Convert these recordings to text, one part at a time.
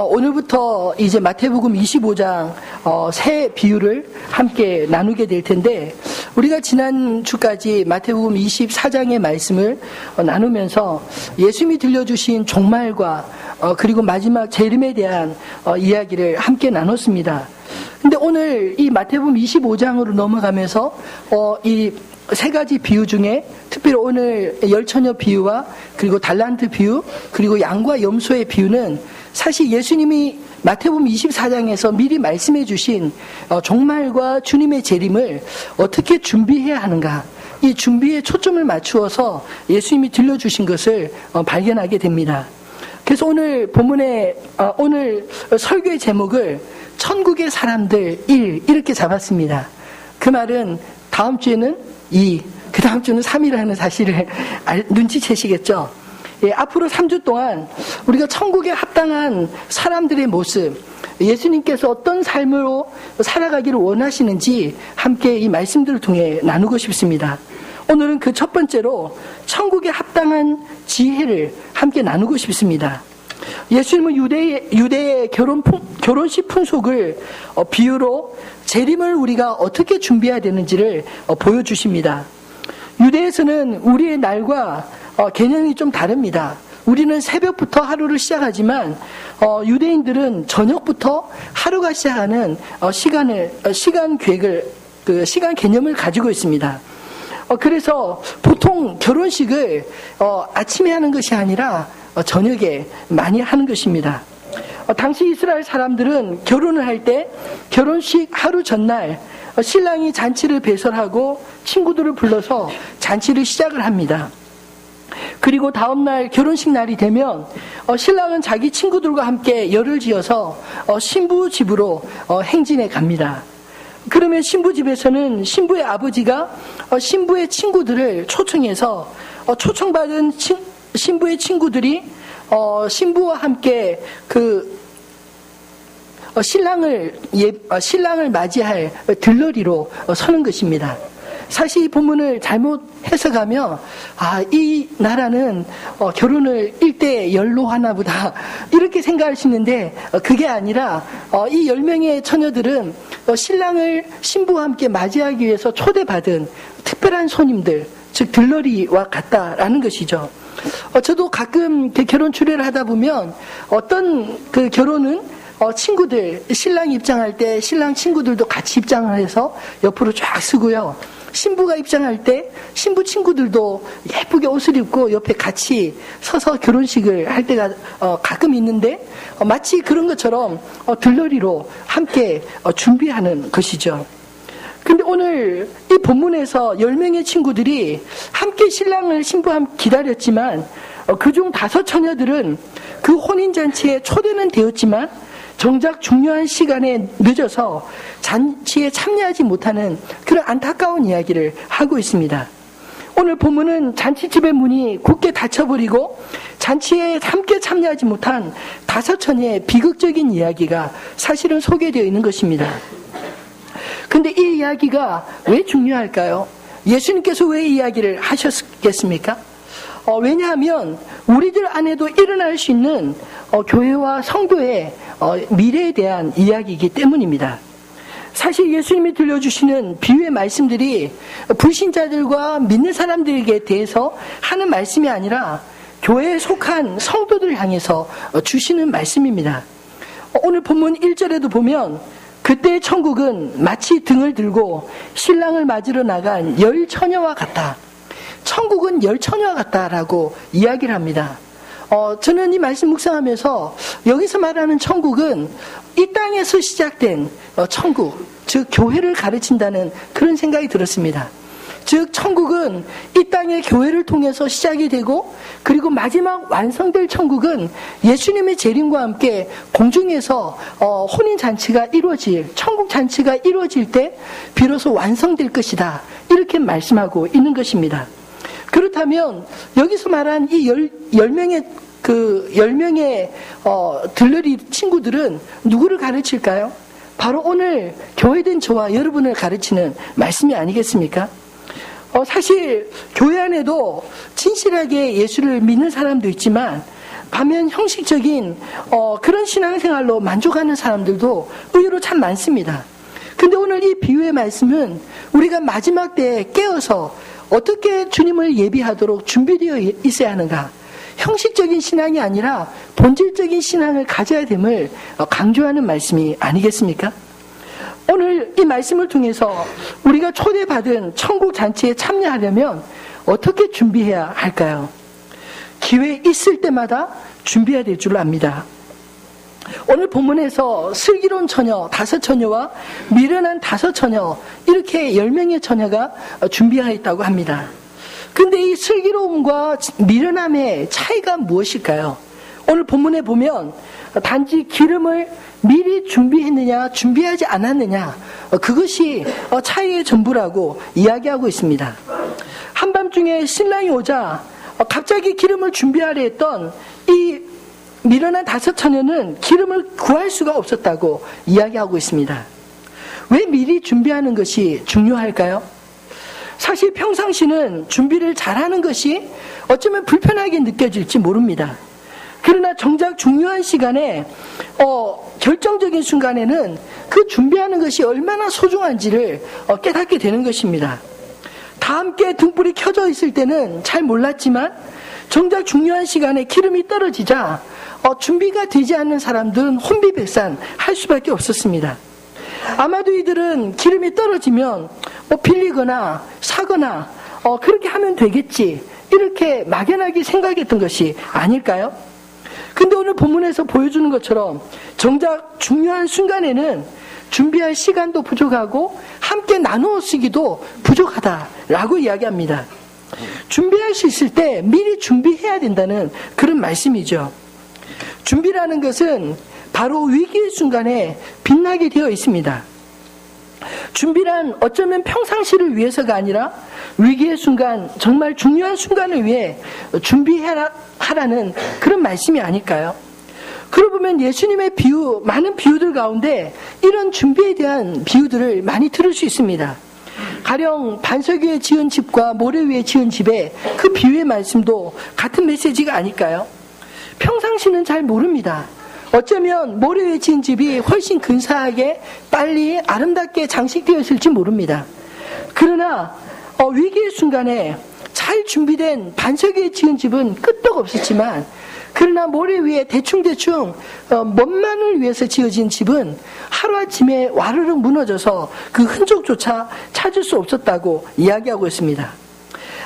오늘부터 이제 마태복음 25장 새 비유를 함께 나누게 될 텐데, 우리가 지난 주까지 마태복음 24장의 말씀을 나누면서 예수님이 들려주신 종말과 그리고 마지막 재림에 대한 이야기를 함께 나눴습니다. 근데 오늘 이 마태복음 25장으로 넘어가면서 이 세 가지 비유 중에 특별히 오늘 열처녀 비유와 그리고 달란트 비유 그리고 양과 염소의 비유는 사실 예수님이 마태복음 24장에서 미리 말씀해 주신 종말과 주님의 재림을 어떻게 준비해야 하는가, 이 준비에 초점을 맞추어서 예수님이 들려주신 것을 발견하게 됩니다. 그래서 오늘 본문의 오늘 설교의 제목을 천국의 사람들 1 이렇게 잡았습니다. 그 말은 다음 주에는 2, 그 다음 주는 3이라는 사실을 눈치채시겠죠? 예, 앞으로 3주 동안 우리가 천국에 합당한 사람들의 모습, 예수님께서 어떤 삶으로 살아가기를 원하시는지 함께 이 말씀들을 통해 나누고 싶습니다. 오늘은 그 첫 번째로 천국에 합당한 지혜를 함께 나누고 싶습니다. 예수님은 유대의 결혼식 풍속을 비유로 재림을 우리가 어떻게 준비해야 되는지를 보여주십니다. 유대에서는 우리의 날과 개념이 좀 다릅니다. 우리는 새벽부터 하루를 시작하지만 유대인들은 저녁부터 하루가 시작하는 시간 계획을, 시간 개념을 가지고 있습니다. 그래서 보통 결혼식을 아침에 하는 것이 아니라 저녁에 많이 하는 것입니다. 당시 이스라엘 사람들은 결혼을 할 때 결혼식 하루 전날 신랑이 잔치를 배설하고 친구들을 불러서 잔치를 시작을 합니다. 그리고 다음날 결혼식 날이 되면 신랑은 자기 친구들과 함께 열을 지어서 신부 집으로 행진해 갑니다. 그러면 신부 집에서는 신부의 아버지가 신부의 친구들을 초청해서 초청받은 신부의 친구들이 신부와 함께 신랑을 맞이할 들러리로 서는 것입니다. 사실 이 본문을 잘못 해석하면 이 나라는 결혼을 1:10로 하나 보다 이렇게 생각할 수 있는데, 그게 아니라 이 10명의 처녀들은 신랑을 신부와 함께 맞이하기 위해서 초대받은 특별한 손님들, 즉 들러리와 같다라는 것이죠. 저도 가끔 결혼 주례를 하다 보면 어떤 그 결혼은 친구들, 신랑이 입장할 때 신랑 친구들도 같이 입장을 해서 옆으로 쫙 서고요. 신부가 입장할 때 신부 친구들도 예쁘게 옷을 입고 옆에 같이 서서 결혼식을 할 때가 가끔 있는데, 마치 그런 것처럼 들러리로 함께 준비하는 것이죠. 근데 오늘 이 본문에서 10명의 친구들이 함께 신랑을 신부와 함께 기다렸지만, 그중 5 처녀들은 그 혼인잔치에 초대는 되었지만 정작 중요한 시간에 늦어서 잔치에 참여하지 못하는 그런 안타까운 이야기를 하고 있습니다. 오늘 본문은 잔치집의 문이 굳게 닫혀버리고 잔치에 함께 참여하지 못한 5 처녀의 비극적인 이야기가 사실은 소개되어 있는 것입니다. 근데 이 이야기가 왜 중요할까요? 예수님께서 왜 이 이야기를 하셨겠습니까? 왜냐하면 우리들 안에도 일어날 수 있는 교회와 성도의 미래에 대한 이야기이기 때문입니다. 사실 예수님이 들려주시는 비유의 말씀들이 불신자들과 믿는 사람들에게 대해서 하는 말씀이 아니라 교회에 속한 성도들을 향해서 주시는 말씀입니다. 오늘 본문 1절에도 보면 그때의 천국은 마치 등을 들고 신랑을 맞으러 나간 10 처녀와 같다. 천국은 10 처녀와 같다라고 이야기를 합니다. 저는 이 말씀 묵상하면서 여기서 말하는 천국은 이 땅에서 시작된 천국, 즉 교회를 가르친다는 그런 생각이 들었습니다. 즉 천국은 이 땅의 교회를 통해서 시작이 되고, 그리고 마지막 완성될 천국은 예수님의 재림과 함께 공중에서 혼인잔치가 이루어질, 천국잔치가 이루어질 때 비로소 완성될 것이다, 이렇게 말씀하고 있는 것입니다. 그렇다면 여기서 말한 이 10명의 들러리 친구들은 누구를 가르칠까요? 바로 오늘 교회된 저와 여러분을 가르치는 말씀이 아니겠습니까? 사실 교회 안에도 진실하게 예수를 믿는 사람도 있지만 반면 형식적인 그런 신앙생활로 만족하는 사람들도 의외로 참 많습니다. 근데 오늘 이 비유의 말씀은 우리가 마지막 때에 깨어서 어떻게 주님을 예비하도록 준비되어 있어야 하는가, 형식적인 신앙이 아니라 본질적인 신앙을 가져야 됨을 강조하는 말씀이 아니겠습니까? 오늘 이 말씀을 통해서 우리가 초대받은 천국 잔치에 참여하려면 어떻게 준비해야 할까요? 기회 있을 때마다 준비해야 될 줄 압니다. 오늘 본문에서 슬기로운 처녀 5처녀와 미련한 5처녀, 이렇게 10명의 처녀가 준비하였다고 합니다. 근데 이 슬기로움과 미련함의 차이가 무엇일까요? 오늘 본문에 보면 단지 기름을 미리 준비했느냐 준비하지 않았느냐, 그것이 차이의 전부라고 이야기하고 있습니다. 한밤중에 신랑이 오자 갑자기 기름을 준비하려 했던 이 미련한 5처녀는 기름을 구할 수가 없었다고 이야기하고 있습니다. 왜 미리 준비하는 것이 중요할까요? 사실 평상시는 준비를 잘하는 것이 어쩌면 불편하게 느껴질지 모릅니다. 그러나 정작 중요한 시간에 결정적인 순간에는 그 준비하는 것이 얼마나 소중한지를 깨닫게 되는 것입니다. 다 함께 등불이 켜져 있을 때는 잘 몰랐지만 정작 중요한 시간에 기름이 떨어지자 준비가 되지 않는 사람들은 혼비백산할 수밖에 없었습니다. 아마도 이들은 기름이 떨어지면 빌리거나 사거나 그렇게 하면 되겠지, 이렇게 막연하게 생각했던 것이 아닐까요? 근데 오늘 본문에서 보여주는 것처럼 정작 중요한 순간에는 준비할 시간도 부족하고 함께 나누어 쓰기도 부족하다라고 이야기합니다. 준비할 수 있을 때 미리 준비해야 된다는 그런 말씀이죠. 준비라는 것은 바로 위기의 순간에 빛나게 되어 있습니다. 준비란 어쩌면 평상시를 위해서가 아니라 위기의 순간, 정말 중요한 순간을 위해 준비하라는 그런 말씀이 아닐까요? 그러고 보면 예수님의 비유, 많은 비유들 가운데 이런 준비에 대한 비유들을 많이 들을 수 있습니다. 가령 반석 위에 지은 집과 모래 위에 지은 집의 그 비유의 말씀도 같은 메시지가 아닐까요? 평상시는 잘 모릅니다. 어쩌면 모래 위에 지은 집이 훨씬 근사하게 빨리 아름답게 장식되어 있을지 모릅니다. 그러나 위기의 순간에 잘 준비된 반석 위에 지은 집은 끄떡없었지만, 그러나 모래 위에 대충대충 멋만을 위해서 지어진 집은 하루아침에 와르르 무너져서 그 흔적조차 찾을 수 없었다고 이야기하고 있습니다.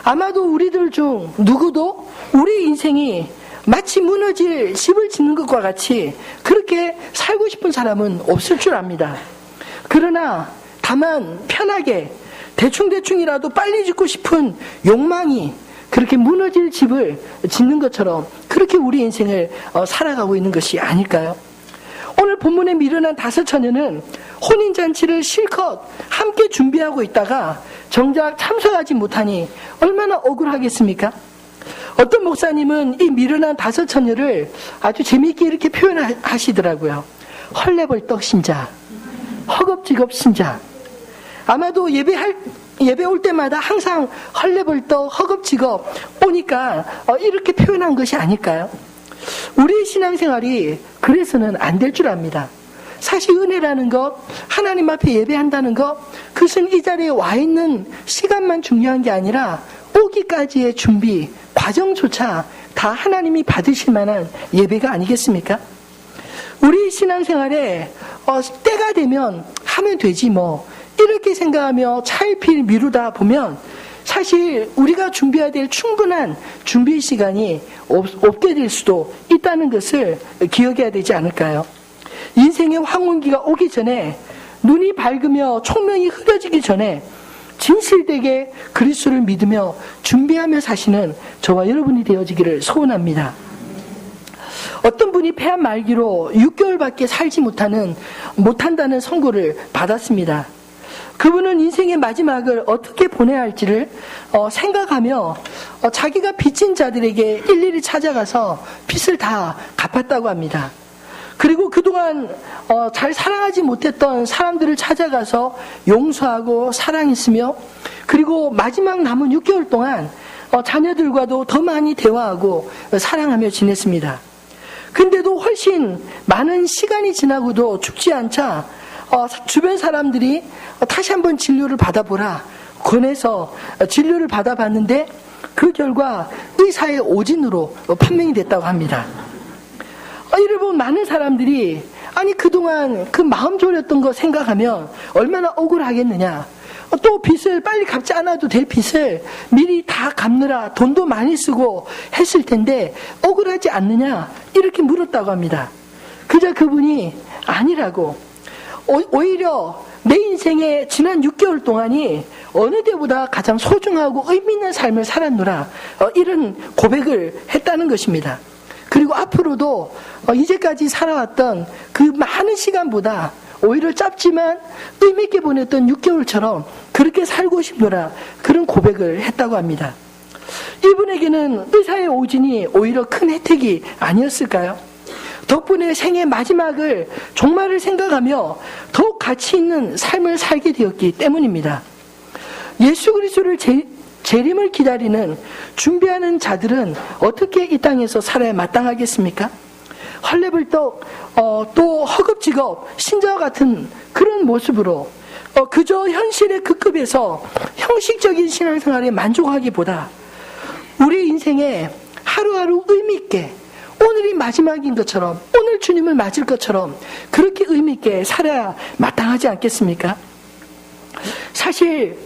아마도 우리들 중 누구도 우리 인생이 마치 무너질 집을 짓는 것과 같이 그렇게 살고 싶은 사람은 없을 줄 압니다. 그러나 다만 편하게 대충대충이라도 빨리 짓고 싶은 욕망이 그렇게 무너질 집을 짓는 것처럼 그렇게 우리 인생을 살아가고 있는 것이 아닐까요? 오늘 본문에 미련한 5처녀는 혼인잔치를 실컷 함께 준비하고 있다가 정작 참석하지 못하니 얼마나 억울하겠습니까? 어떤 목사님은 이 미련한 5처녀를 아주 재미있게 이렇게 표현하시더라고요. 헐레벌떡 신자, 허겁지겁 신자. 아마도 예배 올 때마다 항상 헐레벌떡 허겁지겁 오니까 이렇게 표현한 것이 아닐까요? 우리의 신앙생활이 그래서는 안 될 줄 압니다. 사실 은혜라는 것, 하나님 앞에 예배한다는 것, 그것은 이 자리에 와 있는 시간만 중요한 게 아니라 오기까지의 준비, 과정조차 다 하나님이 받으실 만한 예배가 아니겠습니까? 우리 신앙생활에 때가 되면 하면 되지 뭐, 이렇게 생각하며 차일피일 미루다 보면 사실 우리가 준비해야 될 충분한 준비 시간이 없게 될 수도 있다는 것을 기억해야 되지 않을까요? 인생의 황혼기가 오기 전에, 눈이 밝으며 총명이 흐려지기 전에 진실되게 그리스도를 믿으며 준비하며 사시는 저와 여러분이 되어지기를 소원합니다. 어떤 분이 폐암 말기로 6개월밖에 살지 못한다는 선고를 받았습니다. 그분은 인생의 마지막을 어떻게 보내야 할지를 생각하며 자기가 빚진 자들에게 일일이 찾아가서 빚을 다 갚았다고 합니다. 그리고 그동안 잘 사랑하지 못했던 사람들을 찾아가서 용서하고 사랑했으며, 그리고 마지막 남은 6개월 동안 자녀들과도 더 많이 대화하고 사랑하며 지냈습니다. 근데도 훨씬 많은 시간이 지나고도 죽지 않자 주변 사람들이 다시 한번 진료를 받아보라 권해서 진료를 받아봤는데 그 결과 의사의 오진으로 판명이 됐다고 합니다. 이를 본 많은 사람들이 아니 그동안 그 마음 졸였던 거 생각하면 얼마나 억울하겠느냐, 또 빚을 빨리 갚지 않아도 될 빚을 미리 다 갚느라 돈도 많이 쓰고 했을 텐데 억울하지 않느냐 이렇게 물었다고 합니다. 그저 그분이 아니라고, 오히려 내 인생의 지난 6개월 동안이 어느 때보다 가장 소중하고 의미 있는 삶을 살았노라, 이런 고백을 했다는 것입니다. 그리고 앞으로도 이제까지 살아왔던 그 많은 시간보다 오히려 짧지만 의미 있게 보냈던 6개월처럼 그렇게 살고 싶노라, 그런 고백을 했다고 합니다. 이분에게는 의사의 오진이 오히려 큰 혜택이 아니었을까요? 덕분에 생의 마지막을 종말을 생각하며 더욱 가치 있는 삶을 살게 되었기 때문입니다. 예수 그리스도를 재림을 기다리는 준비하는 자들은 어떻게 이 땅에서 살아야 마땅하겠습니까? 헐레벌떡 또 허겁지겁 신자와 같은 그런 모습으로 그저 현실의 그 급에서 형식적인 신앙생활에 만족하기보다 우리 인생에 하루하루 의미 있게, 오늘이 마지막인 것처럼, 오늘 주님을 맞을 것처럼 그렇게 의미 있게 살아야 마땅하지 않겠습니까? 사실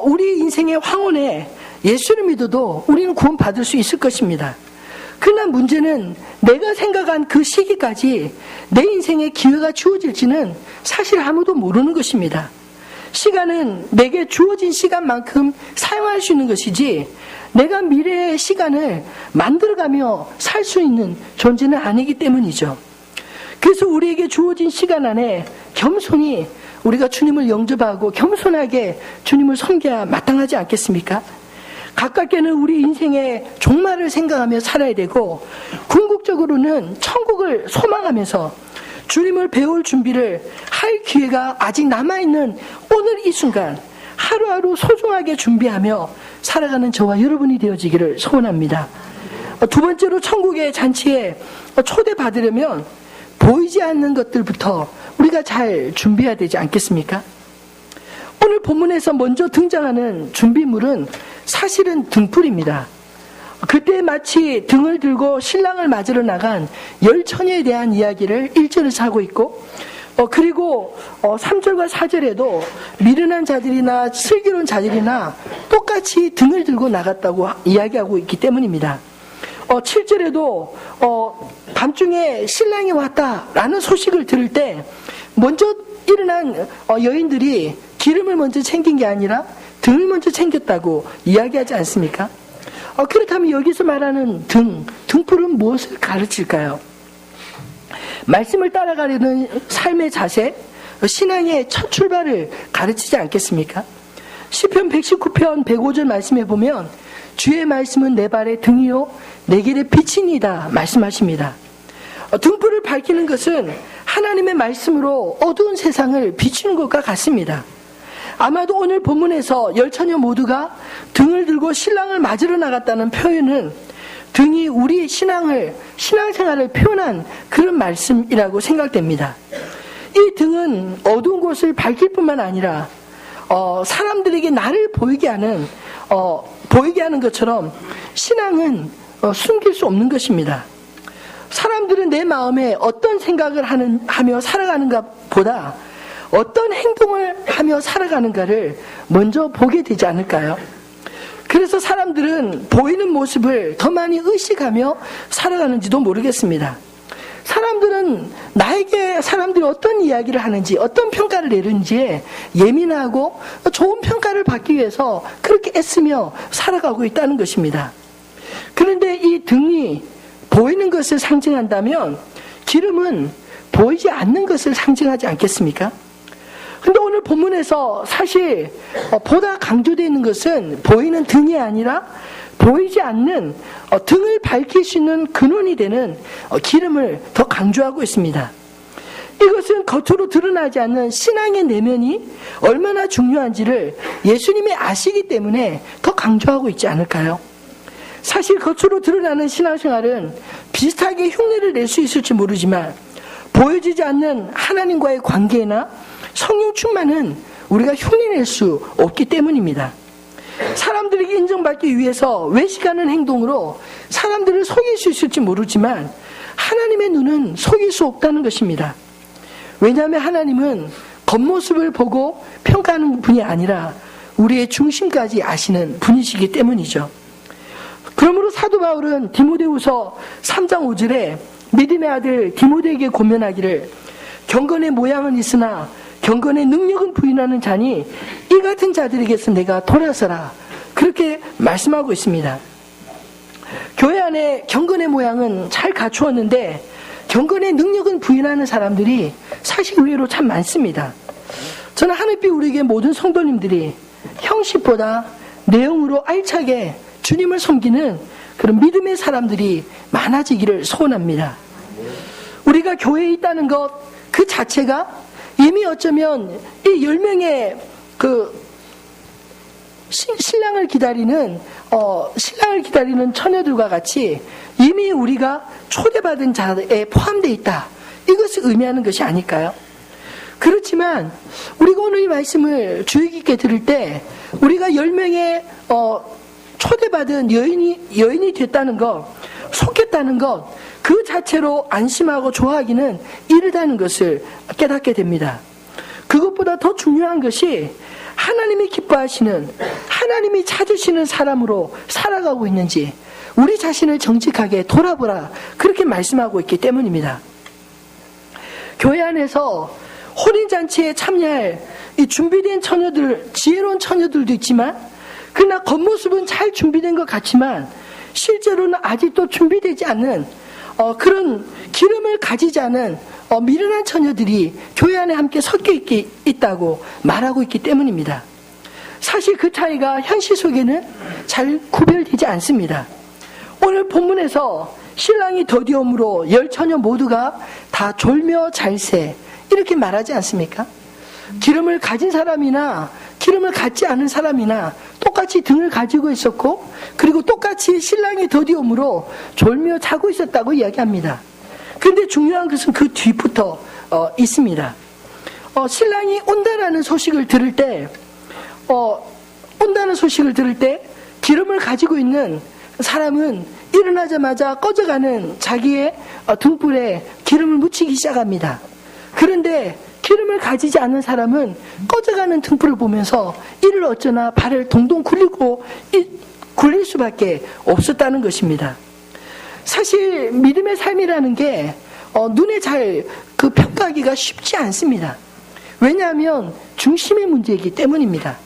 우리 인생의 황혼에 예수를 믿어도 우리는 구원받을 수 있을 것입니다. 그러나 문제는 내가 생각한 그 시기까지 내 인생에 기회가 주어질지는 사실 아무도 모르는 것입니다. 시간은 내게 주어진 시간만큼 사용할 수 있는 것이지 내가 미래의 시간을 만들어가며 살 수 있는 존재는 아니기 때문이죠. 그래서 우리에게 주어진 시간 안에 겸손히 우리가 주님을 영접하고 겸손하게 주님을 섬겨야 마땅하지 않겠습니까? 가깝게는 우리 인생의 종말을 생각하며 살아야 되고, 궁극적으로는 천국을 소망하면서 주님을 배울 준비를 할 기회가 아직 남아있는 오늘 이 순간 하루하루 소중하게 준비하며 살아가는 저와 여러분이 되어지기를 소원합니다. 두 번째로, 천국의 잔치에 초대받으려면 보이지 않는 것들부터 우리가 잘 준비해야 되지 않겠습니까? 오늘 본문에서 먼저 등장하는 준비물은 사실은 등불입니다. 그때 마치 등을 들고 신랑을 맞으러 나간 10처녀에 대한 이야기를 1절에서 하고 있고, 그리고 3절과 4절에도 미련한 자들이나 슬기로운 자들이나 똑같이 등을 들고 나갔다고 이야기하고 있기 때문입니다. 7절에도 밤중에 신랑이 왔다라는 소식을 들을 때 먼저 일어난 여인들이 기름을 먼저 챙긴 게 아니라 등을 먼저 챙겼다고 이야기하지 않습니까? 그렇다면 여기서 말하는 등불은 무엇을 가르칠까요? 말씀을 따라가려는 삶의 자세, 신앙의 첫 출발을 가르치지 않겠습니까? 시편 119편 105절 말씀에 보면 주의 말씀은 내 발의 등이요 내 길의 빛이니이다 말씀하십니다. 등불을 밝히는 것은 하나님의 말씀으로 어두운 세상을 비추는 것과 같습니다. 아마도 오늘 본문에서 10처녀 모두가 등을 들고 신랑을 맞으러 나갔다는 표현은 등이 우리 신앙생활을 표현한 그런 말씀이라고 생각됩니다. 이 등은 어두운 곳을 밝힐 뿐만 아니라 사람들에게 나를 보이게 하는 것처럼 신앙은 숨길 수 없는 것입니다. 사람들은 내 마음에 어떤 생각을 하며 살아가는가 보다 어떤 행동을 하며 살아가는가를 먼저 보게 되지 않을까요? 그래서 사람들은 보이는 모습을 더 많이 의식하며 살아가는지도 모르겠습니다. 사람들은 나에게 사람들이 어떤 이야기를 하는지, 어떤 평가를 내는지에 예민하고 좋은 평가를 받기 위해서 그렇게 애쓰며 살아가고 있다는 것입니다. 그런데 이 등이 보이는 것을 상징한다면 기름은 보이지 않는 것을 상징하지 않겠습니까? 근데 오늘 본문에서 사실 보다 강조되어 있는 것은 보이는 등이 아니라 보이지 않는 등을 밝힐 수 있는 근원이 되는 기름을 더 강조하고 있습니다. 이것은 겉으로 드러나지 않는 신앙의 내면이 얼마나 중요한지를 예수님이 아시기 때문에 더 강조하고 있지 않을까요? 사실 겉으로 드러나는 신앙생활은 비슷하게 흉내를 낼 수 있을지 모르지만 보여지지 않는 하나님과의 관계나 성령 충만은 우리가 흉내낼 수 없기 때문입니다. 사람들에게 인정받기 위해서 외식하는 행동으로 사람들을 속일 수 있을지 모르지만 하나님의 눈은 속일 수 없다는 것입니다. 왜냐하면 하나님은 겉모습을 보고 평가하는 분이 아니라 우리의 중심까지 아시는 분이시기 때문이죠. 그러므로 사도 바울은 디모데후서 3장 5절에 믿음의 아들 디모데에게 고면하기를 경건의 모양은 있으나 경건의 능력은 부인하는 자니 이 같은 자들에게서 내가 돌아서라, 그렇게 말씀하고 있습니다. 교회 안에 경건의 모양은 잘 갖추었는데 경건의 능력은 부인하는 사람들이 사실 의외로 참 많습니다. 저는 하늘빛 우리에게 모든 성도님들이 형식보다 내용으로 알차게 주님을 섬기는 그런 믿음의 사람들이 많아지기를 소원합니다. 우리가 교회에 있다는 것 그 자체가 이미 어쩌면 이 10명의 그 신랑을 기다리는 처녀들과 같이 이미 우리가 초대받은 자에 포함되어 있다, 이것을 의미하는 것이 아닐까요? 그렇지만 우리가 오늘 이 말씀을 주의 깊게 들을 때 우리가 10명의 초대받은 여인이 됐다는 것, 속했다는 것, 그 자체로 안심하고 좋아하기는 이르다는 것을 깨닫게 됩니다. 그것보다 더 중요한 것이 하나님이 기뻐하시는, 하나님이 찾으시는 사람으로 살아가고 있는지 우리 자신을 정직하게 돌아보라, 그렇게 말씀하고 있기 때문입니다. 교회 안에서 혼인잔치에 참여할 이 준비된 처녀들, 지혜로운 처녀들도 있지만 그러나 겉모습은 잘 준비된 것 같지만 실제로는 아직도 준비되지 않는 그런 기름을 가지지 않은 미련한 처녀들이 교회 안에 함께 섞여 있다고 말하고 있기 때문입니다. 사실 그 차이가 현실 속에는 잘 구별되지 않습니다. 오늘 본문에서 신랑이 더디움으로 10처녀 모두가 다 졸며 잘세, 이렇게 말하지 않습니까? 기름을 가진 사람이나 기름을 갖지 않은 사람이나 똑같이 등을 가지고 있었고, 그리고 똑같이 신랑이 더디움으로 졸며 자고 있었다고 이야기합니다. 그런데 중요한 것은 그 뒤부터 있습니다. 신랑이 온다는 소식을 들을 때 기름을 가지고 있는 사람은 일어나자마자 꺼져가는 자기의 등불에 기름을 묻히기 시작합니다. 그런데 기름을 가지지 않은 사람은 꺼져가는 등불을 보면서 이를 어쩌나 발을 동동 굴릴 수밖에 없었다는 것입니다. 사실 믿음의 삶이라는 게 눈에 잘 평가하기가 쉽지 않습니다. 왜냐하면 중심의 문제이기 때문입니다.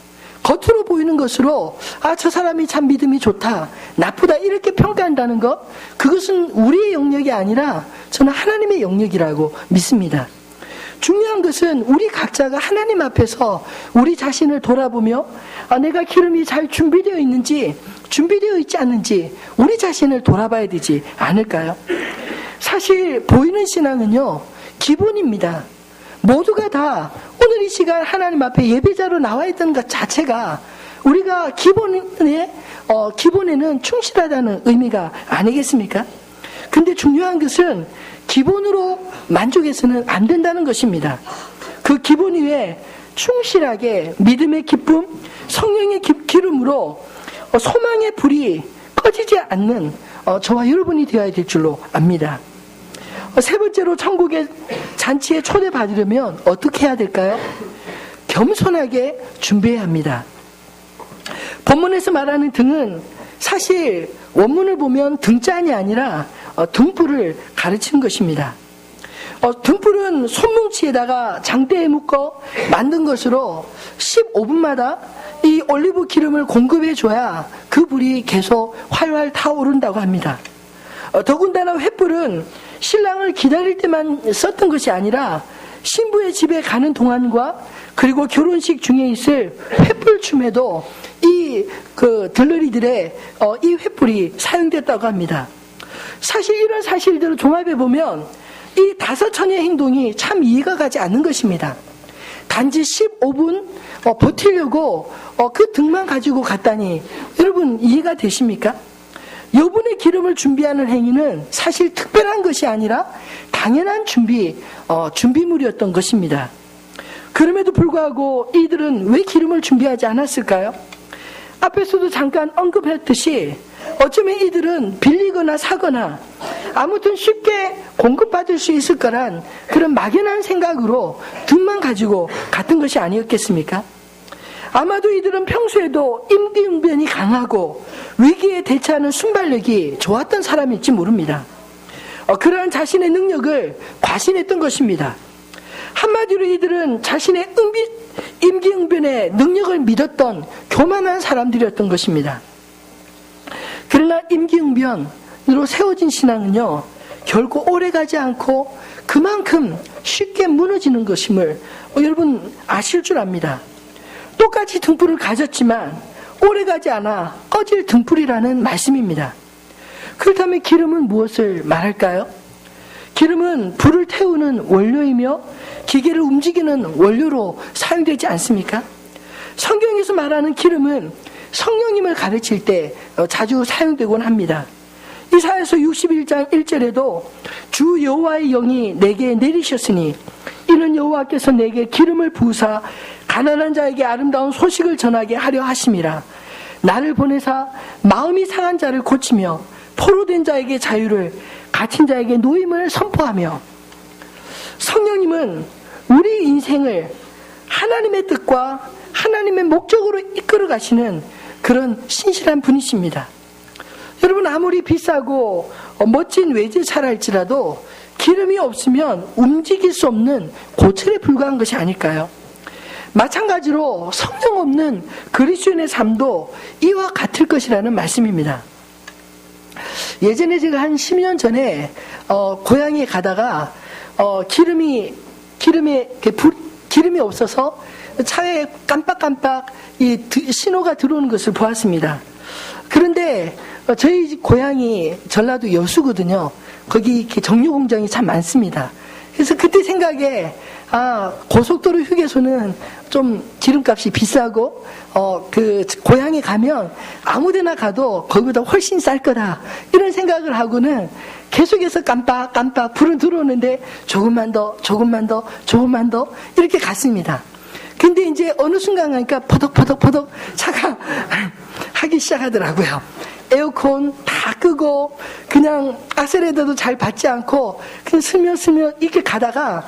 겉으로 보이는 것으로 저 사람이 참 믿음이 좋다, 나쁘다, 이렇게 평가한다는 것, 그것은 우리의 영역이 아니라 저는 하나님의 영역이라고 믿습니다. 중요한 것은 우리 각자가 하나님 앞에서 우리 자신을 돌아보며 내가 기름이 잘 준비되어 있는지, 준비되어 있지 않는지 우리 자신을 돌아봐야 되지 않을까요? 사실 보이는 신앙은요, 기본입니다. 모두가 다 오늘 이 시간 하나님 앞에 예배자로 나와 있던 것 자체가 우리가 기본에는 충실하다는 의미가 아니겠습니까? 근데 중요한 것은 기본으로 만족해서는 안 된다는 것입니다. 그 기본 위에 충실하게 믿음의 기쁨, 성령의 기름으로 소망의 불이 꺼지지 않는 저와 여러분이 되어야 될 줄로 압니다. 세 번째로 천국의 잔치에 초대받으려면 어떻게 해야 될까요? 겸손하게 준비해야 합니다. 본문에서 말하는 등은 사실 원문을 보면 등잔이 아니라 등불을 가르치는 것입니다. 등불은 손뭉치에다가 장대에 묶어 만든 것으로 15분마다 이 올리브 기름을 공급해 줘야 그 불이 계속 활활 타오른다고 합니다. 더군다나 횃불은 신랑을 기다릴 때만 썼던 것이 아니라 신부의 집에 가는 동안과 그리고 결혼식 중에 있을 횃불 춤에도 이 들러리들의 이 횃불이 사용됐다고 합니다. 사실 이런 사실들을 종합해 보면 이 5처녀의 행동이 참 이해가 가지 않는 것입니다. 단지 15분 버티려고 그 등만 가지고 갔다니 여러분 이해가 되십니까? 여분의 기름을 준비하는 행위는 사실 특별한 것이 아니라 당연한 준비물이었던 것입니다. 그럼에도 불구하고 이들은 왜 기름을 준비하지 않았을까요? 앞에서도 잠깐 언급했듯이 어쩌면 이들은 빌리거나 사거나 아무튼 쉽게 공급받을 수 있을 거란 그런 막연한 생각으로 등만 가지고 갔던 것이 아니었겠습니까? 아마도 이들은 평소에도 임기응변이 강하고 위기에 대처하는 순발력이 좋았던 사람일지 모릅니다. 그러한 자신의 능력을 과신했던 것입니다. 한마디로 이들은 자신의 임기응변의 능력을 믿었던 교만한 사람들이었던 것입니다. 그러나 임기응변으로 세워진 신앙은요, 결코 오래가지 않고 그만큼 쉽게 무너지는 것임을 여러분 아실 줄 압니다. 똑같이 등불을 가졌지만 오래가지 않아 꺼질 등불이라는 말씀입니다. 그렇다면 기름은 무엇을 말할까요? 기름은 불을 태우는 원료이며 기계를 움직이는 원료로 사용되지 않습니까? 성경에서 말하는 기름은 성령님을 가르칠 때 자주 사용되곤 합니다. 이사야서 61장 1절에도 주 여호와의 영이 내게 내리셨으니 이는 여호와께서 내게 기름을 부으사 가난한 자에게 아름다운 소식을 전하게 하려 하심이라. 나를 보내사 마음이 상한 자를 고치며 포로된 자에게 자유를, 갇힌 자에게 노임을 선포하며. 성령님은 우리 인생을 하나님의 뜻과 하나님의 목적으로 이끌어 가시는 그런 신실한 분이십니다. 여러분, 아무리 비싸고 멋진 외제차라 할지라도 기름이 없으면 움직일 수 없는 고철에 불과한 것이 아닐까요? 마찬가지로 성령 없는 그리스도인의 삶도 이와 같을 것이라는 말씀입니다. 예전에 제가 한 10년 전에 고향에 가다가 기름이 없어서 차에 깜빡깜빡 신호가 들어오는 것을 보았습니다. 그런데 저희 고향이 전라도 여수거든요. 거기 이렇게 정유 공장이 참 많습니다. 그래서 그때 생각에 고속도로 휴게소는 좀 기름값이 비싸고 그 고향에 가면 아무데나 가도 거기보다 훨씬 쌀 거다, 이런 생각을 하고는 계속해서 깜빡깜빡 불은 들어오는데 조금만 더 이렇게 갔습니다. 근데 이제 어느 순간 가니까 퍼덕퍼덕 차가 하기 시작하더라고요. 에어컨 다 끄고 그냥 악셀레이터도 잘 받지 않고 그냥 스며 이렇게 가다가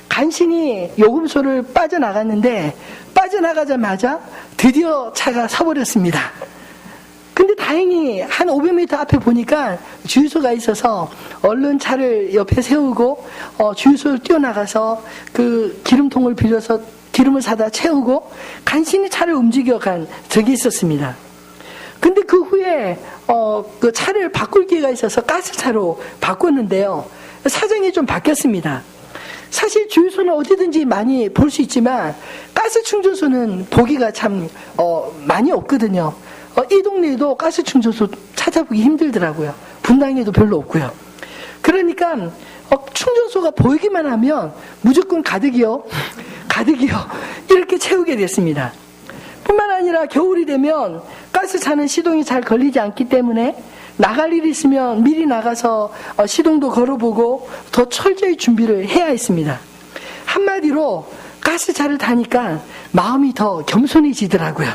간신히 요금소를 빠져나갔는데 빠져나가자마자 드디어 차가 서버렸습니다. 근데 다행히 한 500m 앞에 보니까 주유소가 있어서 얼른 차를 옆에 세우고 주유소를 뛰어나가서 그 기름통을 빌려서 기름을 사다 채우고 간신히 차를 움직여간 적이 있었습니다. 근데 그 후에 그 차를 바꿀 기회가 있어서 가스차로 바꿨는데요, 사정이 좀 바뀌었습니다. 사실 주유소는 어디든지 많이 볼 수 있지만 가스 충전소는 보기가 참 많이 없거든요. 이 동네에도 가스 충전소 찾아보기 힘들더라고요. 분당에도 별로 없고요. 그러니까 충전소가 보이기만 하면 무조건 가득이요 이렇게 채우게 됐습니다. 뿐만 아니라 겨울이 되면 가스차는 시동이 잘 걸리지 않기 때문에 나갈 일이 있으면 미리 나가서 시동도 걸어보고 더 철저히 준비를 해야 했습니다. 한마디로 가스차를 타니까 마음이 더 겸손해지더라고요.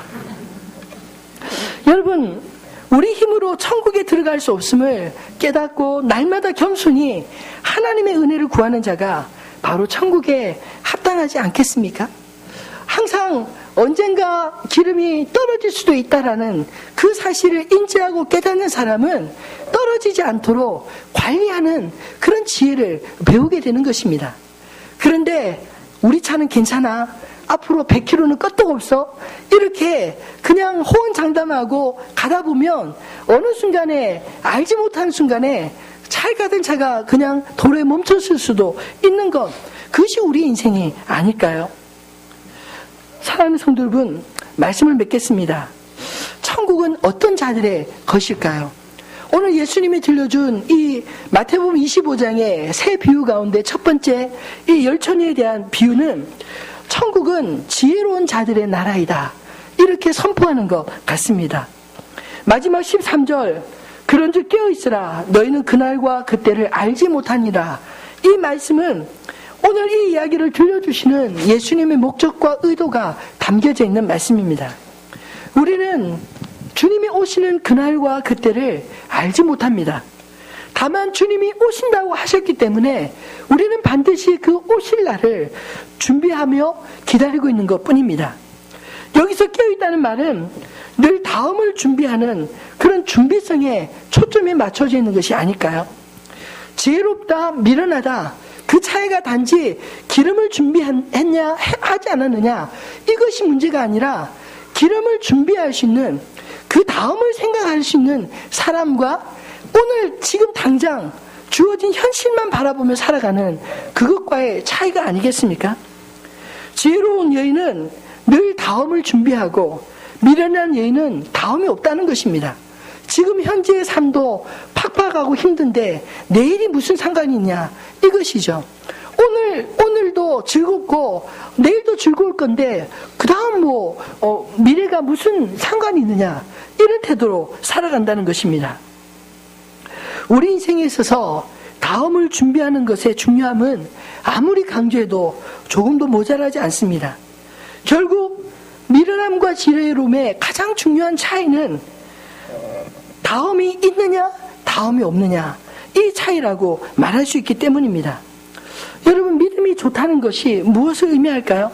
여러분, 우리 힘으로 천국에 들어갈 수 없음을 깨닫고 날마다 겸손히 하나님의 은혜를 구하는 자가 바로 천국에 합당하지 않겠습니까? 항상 언젠가 기름이 떨어질 수도 있다라는 그 사실을 인지하고 깨닫는 사람은 떨어지지 않도록 관리하는 그런 지혜를 배우게 되는 것입니다. 그런데 우리 차는 괜찮아, 앞으로 100km는 끄떡 없어, 이렇게 그냥 호언장담하고 가다 보면 어느 순간에, 알지 못한 순간에 잘 가던 차가 그냥 도로에 멈췄을 수도 있는 것, 그것이 우리 인생이 아닐까요? 사랑하는 성도 여러분, 말씀을 맺겠습니다. 천국은 어떤 자들의 것일까요? 오늘 예수님이 들려준 이 마태복음 25장의 세 비유 가운데 첫 번째 이 열천이에 대한 비유는 천국은 지혜로운 자들의 나라이다, 이렇게 선포하는 것 같습니다. 마지막 13절, 그런즉 깨어있으라. 너희는 그날과 그때를 알지 못하니라. 이 말씀은 오늘 이 이야기를 들려주시는 예수님의 목적과 의도가 담겨져 있는 말씀입니다. 우리는 주님이 오시는 그날과 그때를 알지 못합니다. 다만 주님이 오신다고 하셨기 때문에 우리는 반드시 그 오실 날을 준비하며 기다리고 있는 것 뿐입니다. 여기서 깨어있다는 말은 늘 다음을 준비하는 그런 준비성에 초점이 맞춰져 있는 것이 아닐까요? 지혜롭다, 미련하다, 그 차이가 단지 기름을 준비했냐 하지 않았느냐, 이것이 문제가 아니라 기름을 준비할 수 있는, 그 다음을 생각할 수 있는 사람과 오늘 지금 당장 주어진 현실만 바라보며 살아가는 그것과의 차이가 아니겠습니까? 지혜로운 여인은 늘 다음을 준비하고 미련한 여인은 다음이 없다는 것입니다. 지금 현재의 삶도 팍팍하고 힘든데 내일이 무슨 상관이 있냐, 이것이죠. 오늘도 즐겁고 내일도 즐거울 건데 그 다음 미래가 무슨 상관이 있느냐, 이런 태도로 살아간다는 것입니다. 우리 인생에 있어서 다음을 준비하는 것의 중요함은 아무리 강조해도 조금도 모자라지 않습니다. 결국 미련함과 지혜로움의 가장 중요한 차이는 다음이 있느냐 다음이 없느냐, 이 차이라고 말할 수 있기 때문입니다. 여러분, 믿음이 좋다는 것이 무엇을 의미할까요?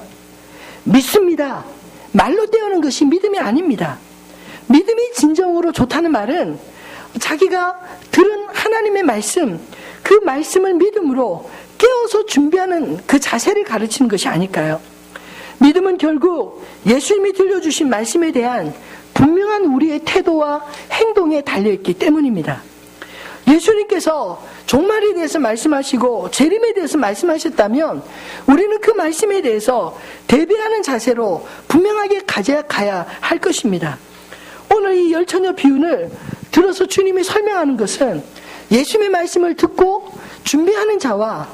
믿습니다, 말로 떼우는 것이 믿음이 아닙니다. 믿음이 진정으로 좋다는 말은 자기가 들은 하나님의 말씀, 그 말씀을 믿음으로 깨어서 준비하는 그 자세를 가르치는 것이 아닐까요? 믿음은 결국 예수님이 들려주신 말씀에 대한 분명한 우리의 태도와 행동에 달려있기 때문입니다. 예수님께서 종말에 대해서 말씀하시고 재림에 대해서 말씀하셨다면 우리는 그 말씀에 대해서 대비하는 자세로 분명하게 가야 할 것입니다. 오늘 이 열처녀 비유를 들어서 주님이 설명하는 것은 예수님의 말씀을 듣고 준비하는 자와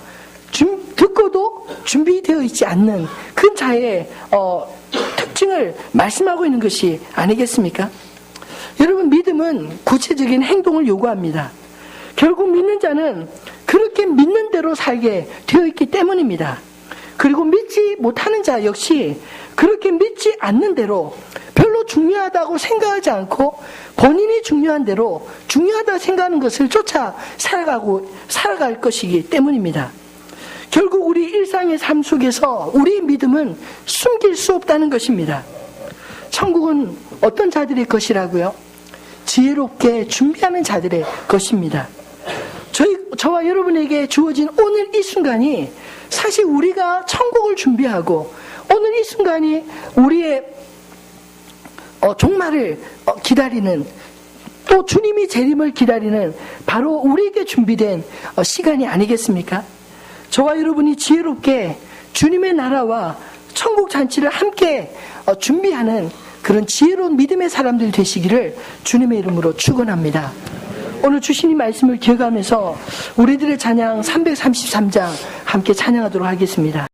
듣고도 준비되어 있지 않는 그 자의 특징을 말씀하고 있는 것이 아니겠습니까? 여러분, 믿음은 구체적인 행동을 요구합니다. 결국 믿는 자는 그렇게 믿는 대로 살게 되어 있기 때문입니다. 그리고 믿지 못하는 자 역시 그렇게 믿지 않는 대로 별로 중요하다고 생각하지 않고 본인이 중요한 대로 중요하다 생각하는 것을 쫓아 살아갈 것이기 때문입니다. 결국 우리 일상의 삶 속에서 우리의 믿음은 숨길 수 없다는 것입니다. 천국은 어떤 자들의 것이라고요? 지혜롭게 준비하는 자들의 것입니다. 저와 여러분에게 주어진 오늘 이 순간이 사실 우리가 천국을 준비하고 오늘 이 순간이 우리의 종말을 기다리는, 또 주님이 재림을 기다리는 바로 우리에게 준비된 시간이 아니겠습니까? 저와 여러분이 지혜롭게 주님의 나라와 천국 잔치를 함께 준비하는 그런 지혜로운 믿음의 사람들이 되시기를 주님의 이름으로 축원합니다. 오늘 주신 이 말씀을 기억하면서 우리들의 찬양 333장 함께 찬양하도록 하겠습니다.